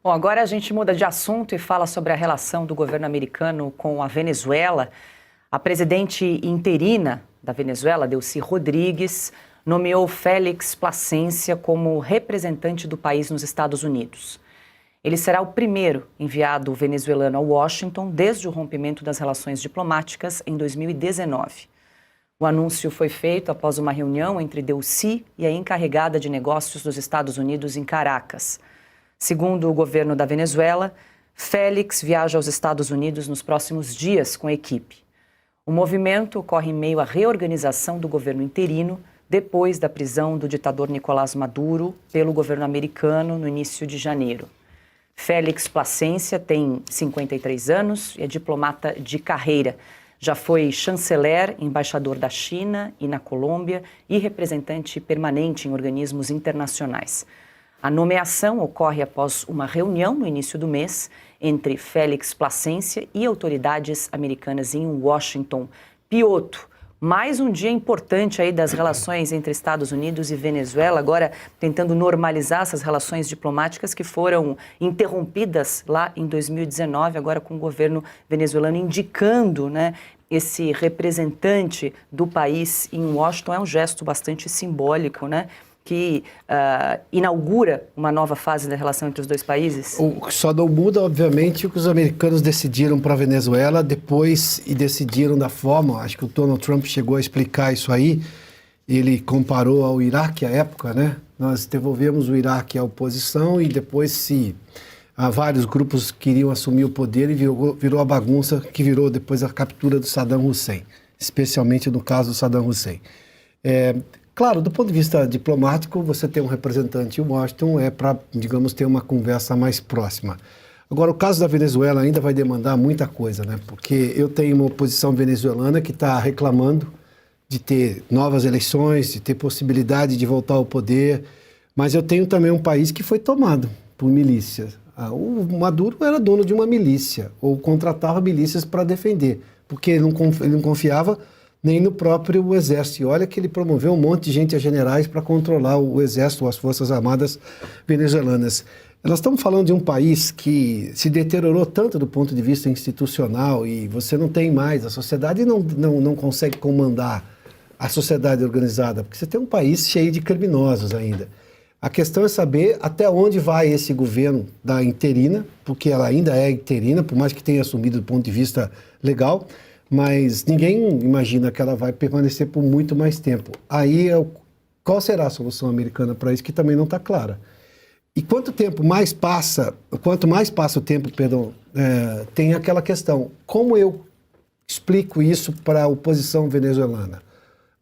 Bom, agora a gente muda de assunto e fala sobre a relação do governo americano com a Venezuela. A presidente interina da Venezuela, Delcy Rodrigues, nomeou Félix Plascencia como representante do país nos Estados Unidos. Ele será o primeiro enviado venezuelano a Washington desde o rompimento das relações diplomáticas em 2019. O anúncio foi feito após uma reunião entre Delcy e a encarregada de negócios dos Estados Unidos em Caracas. Segundo o governo da Venezuela, Félix viaja aos Estados Unidos nos próximos dias com a equipe. O movimento ocorre em meio à reorganização do governo interino depois da prisão do ditador Nicolás Maduro pelo governo americano no início de janeiro. Félix Plascencia tem 53 anos e é diplomata de carreira. Já foi chanceler, embaixador da China e na Colômbia e representante permanente em organismos internacionais. A nomeação ocorre após uma reunião no início do mês entre Félix Plascencia e autoridades americanas em Washington. Piotr, mais um dia importante aí das relações entre Estados Unidos e Venezuela, agora tentando normalizar essas relações diplomáticas que foram interrompidas lá em 2019, agora com o governo venezuelano indicando, esse representante do país em Washington. É um gesto bastante simbólico, que inaugura uma nova fase da relação entre os dois países? Só não muda, obviamente, o que os americanos decidiram para a Venezuela depois e decidiram da forma, acho que o Donald Trump chegou a explicar isso aí, ele comparou ao Iraque à época, Nós devolvemos o Iraque à oposição e depois vários grupos queriam assumir o poder e virou a bagunça que virou depois a captura do Saddam Hussein, especialmente no caso do Saddam Hussein. Claro, do ponto de vista diplomático, você ter um representante em Washington é para, digamos, ter uma conversa mais próxima. Agora, o caso da Venezuela ainda vai demandar muita coisa, Porque eu tenho uma oposição venezuelana que está reclamando de ter novas eleições, de ter possibilidade de voltar ao poder, mas eu tenho também um país que foi tomado por milícias. O Maduro era dono de uma milícia, ou contratava milícias para defender, porque ele não confiava nem no próprio exército. E olha que ele promoveu um monte de gente a generais para controlar o exército, as forças armadas venezuelanas. Nós estamos falando de um país que se deteriorou tanto do ponto de vista institucional e você não tem mais, a sociedade não consegue comandar a sociedade organizada, porque você tem um país cheio de criminosos ainda. A questão é saber até onde vai esse governo da interina, porque ela ainda é interina, por mais que tenha assumido do ponto de vista legal, mas ninguém imagina que ela vai permanecer por muito mais tempo. Aí, qual será a solução americana para isso, que também não está clara. E quanto mais passa o tempo, tem aquela questão, como eu explico isso para a oposição venezuelana?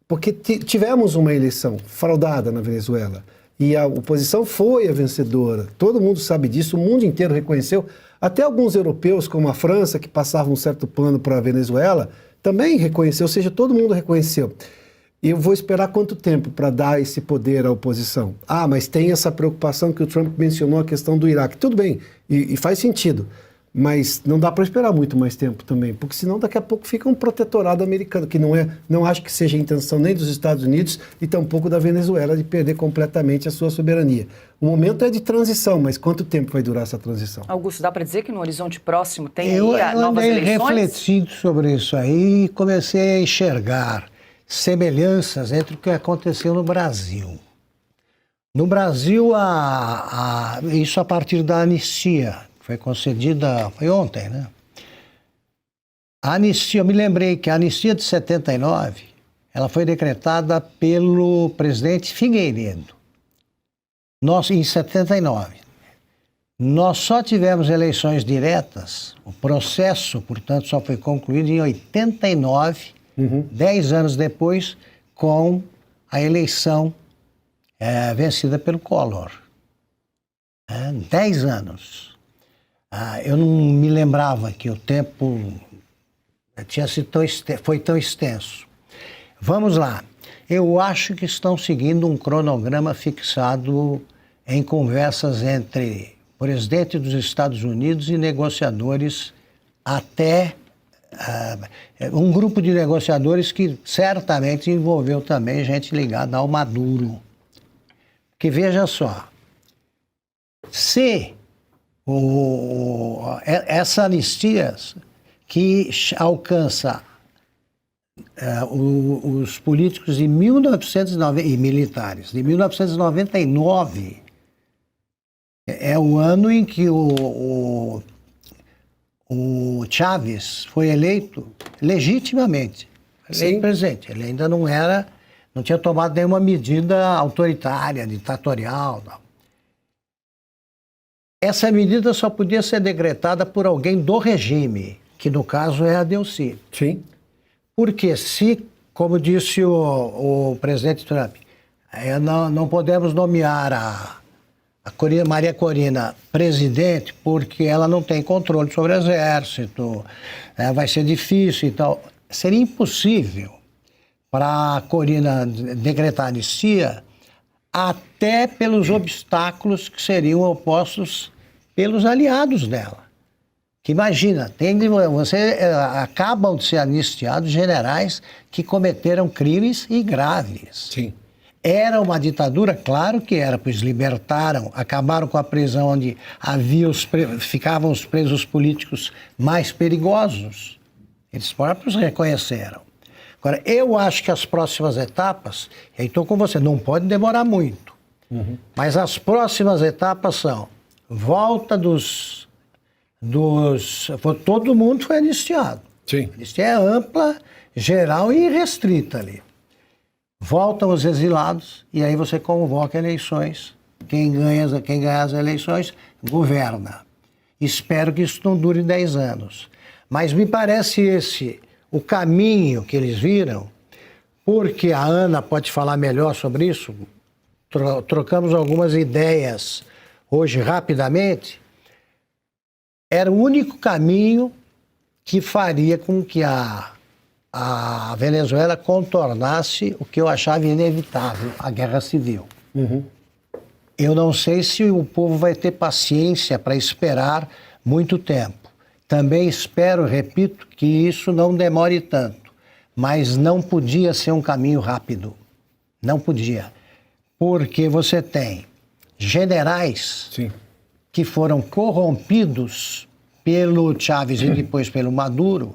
Porque tivemos uma eleição fraudada na Venezuela, e a oposição foi a vencedora, todo mundo sabe disso, o mundo inteiro reconheceu. Até alguns europeus, como a França, que passavam um certo pano para a Venezuela, também reconheceu, ou seja, todo mundo reconheceu. E eu vou esperar quanto tempo para dar esse poder à oposição? Mas tem essa preocupação que o Trump mencionou, a questão do Iraque. Tudo bem, e faz sentido, mas não dá para esperar muito mais tempo também, porque senão daqui a pouco fica um protetorado americano, que não acho que seja a intenção nem dos Estados Unidos e tampouco da Venezuela de perder completamente a sua soberania. O momento é de transição, mas quanto tempo vai durar essa transição? Augusto, dá para dizer que no horizonte próximo tem novas eleições? Eu andei refletindo sobre isso aí e comecei a enxergar semelhanças entre o que aconteceu no Brasil. No Brasil, isso a partir da anistia, foi concedida, foi ontem, A anistia, eu me lembrei que a anistia de 79, ela foi decretada pelo presidente Figueiredo, em 79. Nós só tivemos eleições diretas, o processo, portanto, só foi concluído em 89, 10 anos depois, com a eleição vencida pelo Collor. 10 anos. Eu não me lembrava que o tempo foi tão extenso. Vamos lá. Eu acho que estão seguindo um cronograma fixado em conversas entre o presidente dos Estados Unidos e negociadores, até um grupo de negociadores que certamente envolveu também gente ligada ao Maduro. Que veja só, se Essa anistia que alcança os políticos de 1990 e militares de 1999 é o ano em que o Chávez foi eleito legitimamente, eleito presidente. Ele ainda não tinha tomado nenhuma medida autoritária, ditatorial, não. Essa medida só podia ser decretada por alguém do regime, que no caso é a Delcy. Sim. Porque se, como disse o presidente Trump, não podemos nomear a Maria Corina presidente porque ela não tem controle sobre o exército, vai ser difícil e tal. Seria impossível para a Corina decretar anistia até pelos obstáculos que seriam opostos pelos aliados dela. Que imagina, acabam de ser anistiados generais que cometeram crimes e graves. Sim. Era uma ditadura, claro que era, pois libertaram, acabaram com a prisão onde ficavam os presos políticos mais perigosos. Eles próprios reconheceram. Agora, eu acho que as próximas etapas, e estou com você, não pode demorar muito, mas as próximas etapas são volta todo mundo foi anistiado. Sim. A anistia é ampla, geral e irrestrita ali. Voltam os exilados e aí você convoca eleições. Quem ganha as eleições governa. Espero que isso não dure 10 anos. Mas me parece esse o caminho que eles viram, porque a Ana pode falar melhor sobre isso. Trocamos algumas ideias hoje rapidamente. Era o único caminho que faria com que a Venezuela contornasse o que eu achava inevitável, a guerra civil. Eu não sei se o povo vai ter paciência para esperar muito tempo. Também espero, repito, que isso não demore tanto, mas não podia ser um caminho rápido. Não podia. Porque você tem generais Sim. que foram corrompidos pelo Chávez e depois pelo Maduro,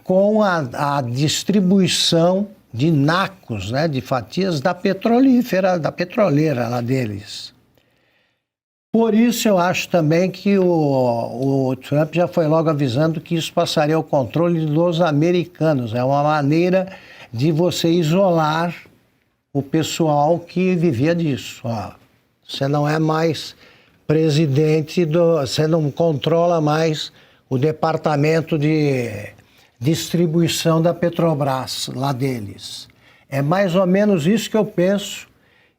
com a distribuição de nacos, né, de fatias da petroleira lá deles. Por isso eu acho também que o Trump já foi logo avisando que isso passaria ao controle dos americanos. É uma maneira de você isolar o pessoal que vivia disso. Ó, você não é mais presidente, você não controla mais o departamento de distribuição da Petrobras lá deles. É mais ou menos isso que eu penso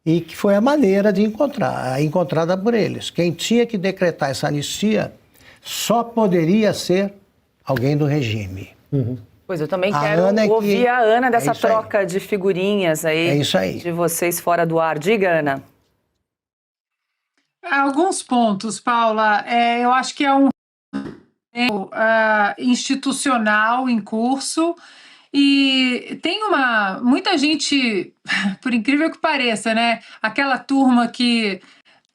e que foi a maneira de encontrada por eles. Quem tinha que decretar essa anistia só poderia ser alguém do regime. Pois eu também quero ouvir a Ana dessa troca de figurinhas aí, de vocês fora do ar. Diga, Ana. Alguns pontos, Paula. Eu acho que é um institucional em curso e tem muita gente, por incrível que pareça, né? Aquela turma que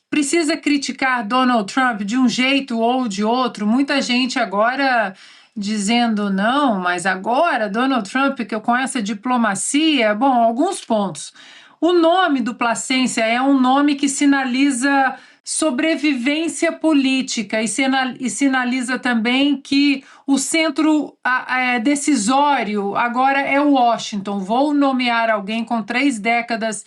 precisa criticar Donald Trump de um jeito ou de outro. Muita gente agora dizendo não, mas agora Donald Trump, que com essa diplomacia, bom, alguns pontos. O nome do Plascencia é um nome que sinaliza sobrevivência política e sinaliza também que o centro decisório agora é Washington. Vou nomear alguém com 3 décadas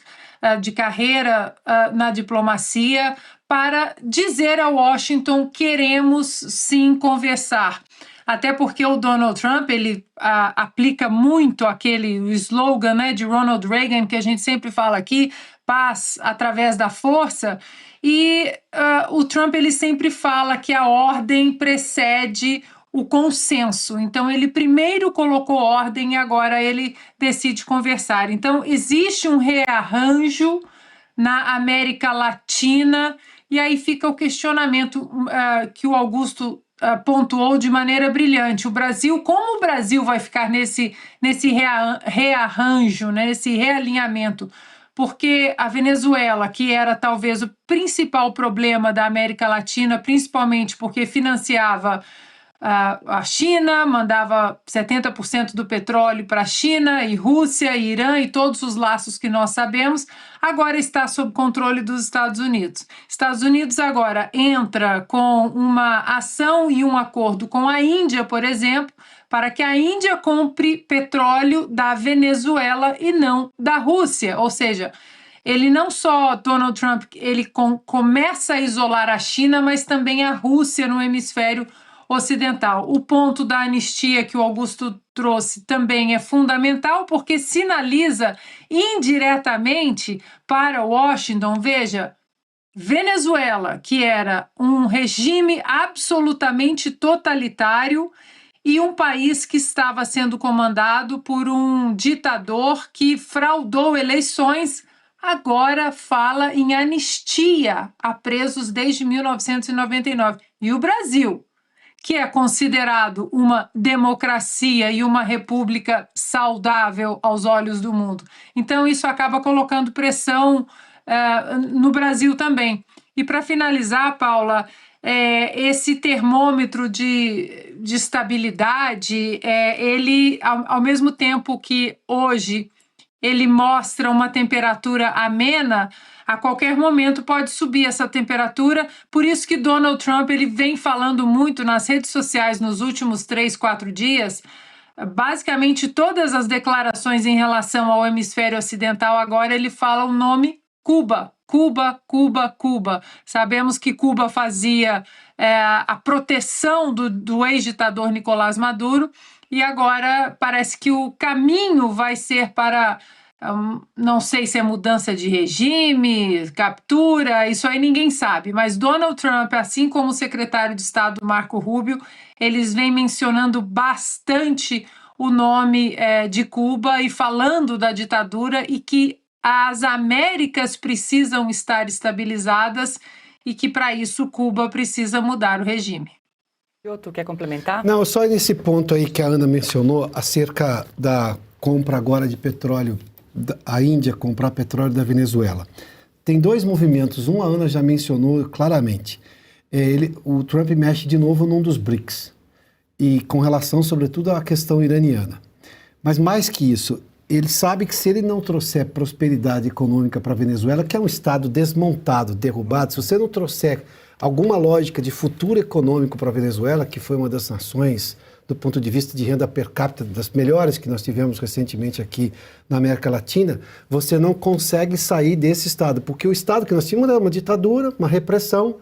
de carreira na diplomacia para dizer a Washington: queremos sim conversar. Até porque o Donald Trump, ele aplica muito o slogan, né, de Ronald Reagan, que a gente sempre fala aqui, paz através da força, e o Trump, ele sempre fala que a ordem precede o consenso. Então, ele primeiro colocou ordem e agora ele decide conversar. Então, existe um rearranjo na América Latina, e aí fica o questionamento que o Augusto pontuou de maneira brilhante. O Brasil, como o Brasil vai ficar nesse rearranjo, né, nesse realinhamento? porque a Venezuela, que era talvez o principal problema da América Latina, principalmente porque financiava a China, mandava 70% do petróleo para a China e Rússia e Irã e todos os laços que nós sabemos, agora está sob controle dos Estados Unidos. Estados Unidos agora entra com uma ação e um acordo com a Índia, por exemplo, para que a Índia compre petróleo da Venezuela e não da Rússia, ou seja, ele não só, Donald Trump, ele começa a isolar a China, mas também a Rússia no hemisfério ocidental. O ponto da anistia que o Augusto trouxe também é fundamental, porque sinaliza indiretamente para Washington, veja, Venezuela, que era um regime absolutamente totalitário e um país que estava sendo comandado por um ditador que fraudou eleições, agora fala em anistia a presos desde 1999. E o Brasil, que é considerado uma democracia e uma república saudável aos olhos do mundo. Então, isso acaba colocando pressão no Brasil também. E, para finalizar, Paula, esse termômetro de estabilidade, ele, ao mesmo tempo que hoje ele mostra uma temperatura amena, a qualquer momento pode subir essa temperatura, por isso que Donald Trump ele vem falando muito nas redes sociais nos últimos 3, 4 dias, basicamente todas as declarações em relação ao hemisfério ocidental, agora ele fala o nome Cuba, Cuba, Cuba, Cuba. Sabemos que Cuba fazia a proteção do ex-ditador Nicolás Maduro, e agora parece que o caminho vai ser para, não sei se é mudança de regime, captura, isso aí ninguém sabe, mas Donald Trump, assim como o secretário de Estado Marco Rubio, eles vêm mencionando bastante o nome de Cuba e falando da ditadura e que as Américas precisam estar estabilizadas e que para isso Cuba precisa mudar o regime. Tu quer complementar? Não, só nesse ponto aí que a Ana mencionou, acerca da compra agora de petróleo, a Índia comprar petróleo da Venezuela. Tem dois movimentos, a Ana já mencionou claramente. O Trump mexe de novo num dos BRICS, e com relação, sobretudo, à questão iraniana. Mas mais que isso, ele sabe que se ele não trouxer prosperidade econômica para a Venezuela, que é um estado desmontado, derrubado, se você não trouxer alguma lógica de futuro econômico para a Venezuela, que foi uma das nações, do ponto de vista de renda per capita, das melhores que nós tivemos recentemente aqui na América Latina, você não consegue sair desse estado, porque o estado que nós tínhamos era uma ditadura, uma repressão,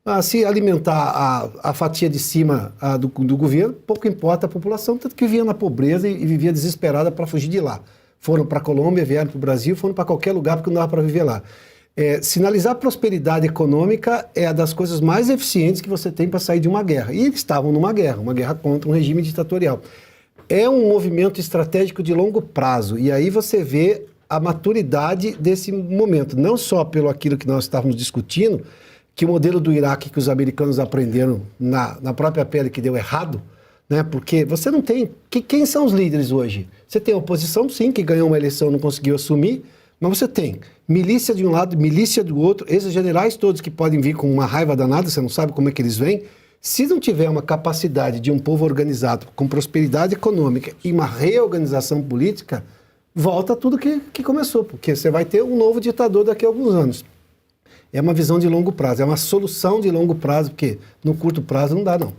a se alimentar a fatia de cima do governo, pouco importa a população, tanto que vivia na pobreza e vivia desesperada para fugir de lá. Foram para a Colômbia, vieram para o Brasil, foram para qualquer lugar porque não dava para viver lá. Sinalizar prosperidade econômica é uma das coisas mais eficientes que você tem para sair de uma guerra. E eles estavam numa guerra contra um regime ditatorial. É um movimento estratégico de longo prazo, e aí você vê a maturidade desse momento, não só pelo aquilo que nós estávamos discutindo, que o modelo do Iraque que os americanos aprenderam na própria pele que deu errado, né? Porque você não tem... Quem são os líderes hoje? Você tem a oposição, sim, que ganhou uma eleição e não conseguiu assumir, mas você tem milícia de um lado, milícia do outro, esses generais todos que podem vir com uma raiva danada, você não sabe como é que eles vêm. Se não tiver uma capacidade de um povo organizado, com prosperidade econômica e uma reorganização política, volta tudo que começou, porque você vai ter um novo ditador daqui a alguns anos. É uma visão de longo prazo, é uma solução de longo prazo, porque no curto prazo não dá, não.